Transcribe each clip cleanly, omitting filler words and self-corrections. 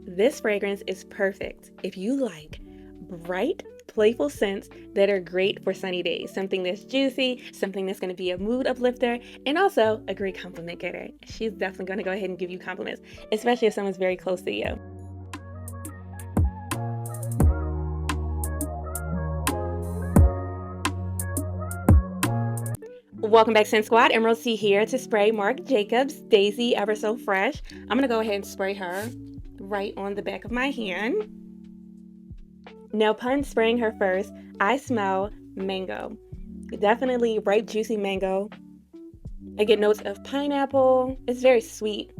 This fragrance is perfect if you like bright, playful scents that are great for sunny days. Something that's juicy, something that's going to be a mood uplifter, and also a great compliment getter. She's definitely going to go ahead and give you compliments, especially if someone's very close to you. Welcome back, Scent Squad. Emerald C here to spray Marc Jacobs Daisy Ever So Fresh. I'm going to go ahead and spray her right on the back of my hand. Now, upon spraying her first, I smell mango. Definitely ripe, juicy mango. I get notes of pineapple. It's very sweet.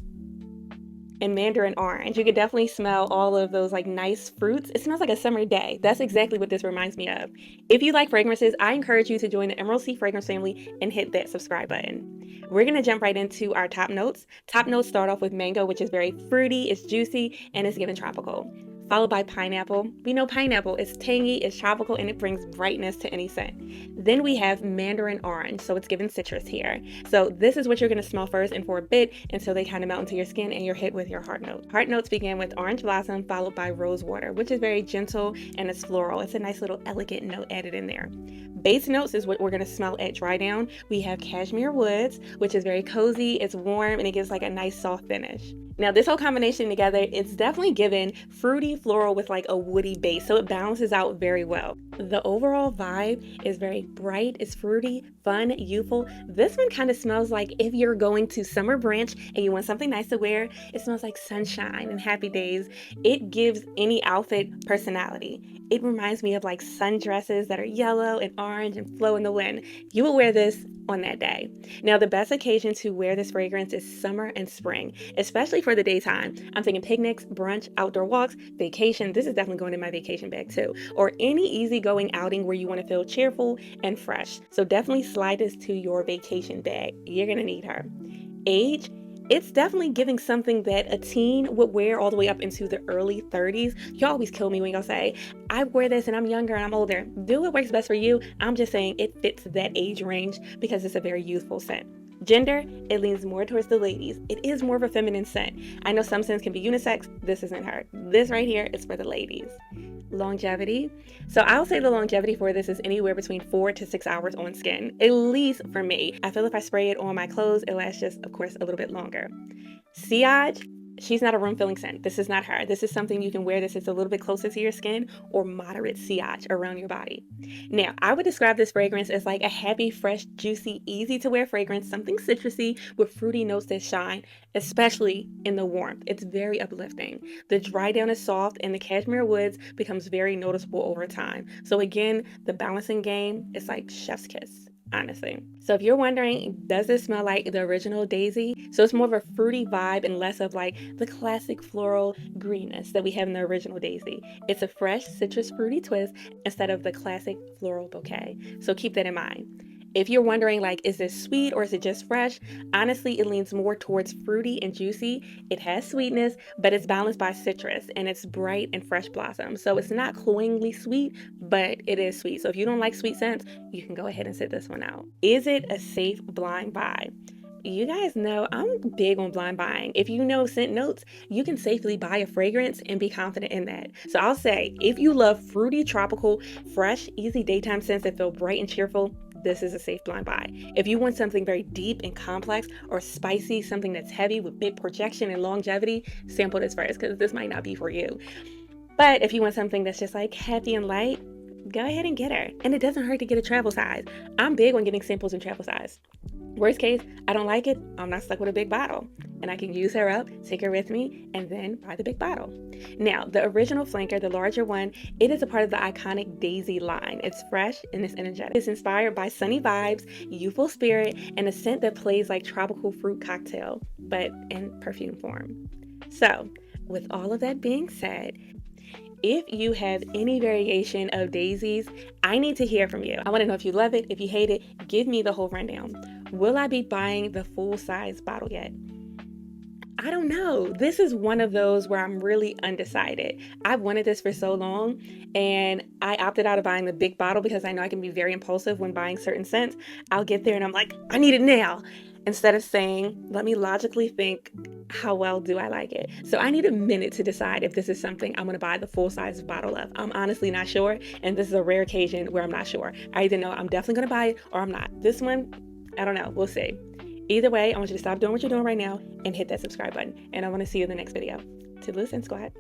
And mandarin orange. You can definitely smell all of those like nice fruits. It smells like a summer day. That's exactly what this reminds me of. If you like fragrances, I encourage you to join the Emerald C Fragrance family and hit that subscribe button. We're going to jump right into our top notes. Top notes start off with mango, which is very fruity, it's juicy, and it's given tropical. Followed by pineapple. We know pineapple is tangy, it's tropical, and it brings brightness to any scent. Then we have mandarin orange, so it's given citrus here. So this is what you're going to smell first and for a bit until they kind of melt into your skin and you're hit with your heart note. Heart notes begin with orange blossom followed by rose water, which is very gentle and it's floral. It's a nice little elegant note added in there. Base notes is what we're going to smell at dry down. We have cashmere woods, which is very cozy, it's warm, and it gives like a nice soft finish. Now this whole combination together, it's definitely given fruity floral with like a woody base, so it balances out very well. The overall vibe is very bright, it's fruity, fun, youthful. This one kind of smells like if you're going to Summer Branch and you want something nice to wear, it smells like sunshine and happy days. It gives any outfit personality. It reminds me of like sundresses that are yellow and orange and flow in the wind. You will wear this on that day. Now, the best occasion to wear this fragrance is summer and spring, especially for the daytime. I'm thinking picnics, brunch, outdoor walks, vacation. This is definitely going in my vacation bag too. Or any easygoing outing where you want to feel cheerful and fresh. So definitely slide this to your vacation bag. You're going to need her. Age. It's definitely giving something that a teen would wear all the way up into the early 30s. You always kill me when y'all say, I wear this and I'm younger and I'm older. Do what works best for you. I'm just saying it fits that age range because it's a very youthful scent. Gender, it leans more towards the ladies. It is more of a feminine scent. I know some scents can be unisex. This isn't her. This right here is for the ladies. Longevity. So I'll say the longevity for this is anywhere between 4 to 6 hours on skin, at least for me. I feel if I spray it on my clothes, it lasts just, of course, a little bit longer. Sillage. She's not a room-filling scent. This is not her. This is something you can wear this is a little bit closer to your skin or moderate sillage around your body. Now, I would describe this fragrance as like a happy, fresh, juicy, easy-to-wear fragrance, something citrusy with fruity notes that shine, especially in the warmth. It's very uplifting. The dry down is soft and the cashmere woods becomes very noticeable over time. So again, the balancing game is like chef's kiss. Honestly. So if you're wondering, does this smell like the original Daisy? So it's more of a fruity vibe and less of like the classic floral greenness that we have in the original Daisy. It's a fresh citrus fruity twist instead of the classic floral bouquet. So keep that in mind. If you're wondering like, is this sweet or is it just fresh? Honestly, it leans more towards fruity and juicy. It has sweetness, but it's balanced by citrus and it's bright and fresh blossom. So it's not cloyingly sweet, but it is sweet. So if you don't like sweet scents, you can go ahead and sit this one out. Is it a safe blind buy? You guys know I'm big on blind buying. If you know scent notes, you can safely buy a fragrance and be confident in that. So I'll say, if you love fruity, tropical, fresh, easy daytime scents that feel bright and cheerful, this is a safe blind buy. If you want something very deep and complex or spicy, something that's heavy with big projection and longevity, sample this first because this might not be for you. But if you want something that's just like happy and light, go ahead and get her. And it doesn't hurt to get a travel size. I'm big on getting samples in travel size. Worst case, I don't like it, I'm not stuck with a big bottle. And I can use her up, take her with me, and then buy the big bottle. Now, the original flanker, the larger one, it is a part of the iconic Daisy line. It's fresh and it's energetic. It's inspired by sunny vibes, youthful spirit, and a scent that plays like tropical fruit cocktail, but in perfume form. So, with all of that being said, if you have any variation of daisies, I need to hear from you. I want to know if you love it, if you hate it, give me the whole rundown. Will I be buying the full-size bottle yet? I don't know. This is one of those where I'm really undecided. I've wanted this for so long, and I opted out of buying the big bottle because I know I can be very impulsive when buying certain scents. I'll get there and I'm like, I need it now. Instead of saying, let me logically think, how well do I like it? So I need a minute to decide if this is something I'm going to buy the full size bottle of. I'm honestly not sure, and this is a rare occasion where I'm not sure. I either know I'm definitely going to buy it or I'm not. This one, I don't know. We'll see. Either way, I want you to stop doing what you're doing right now and hit that subscribe button. And I want to see you in the next video. Toodaloo and squad.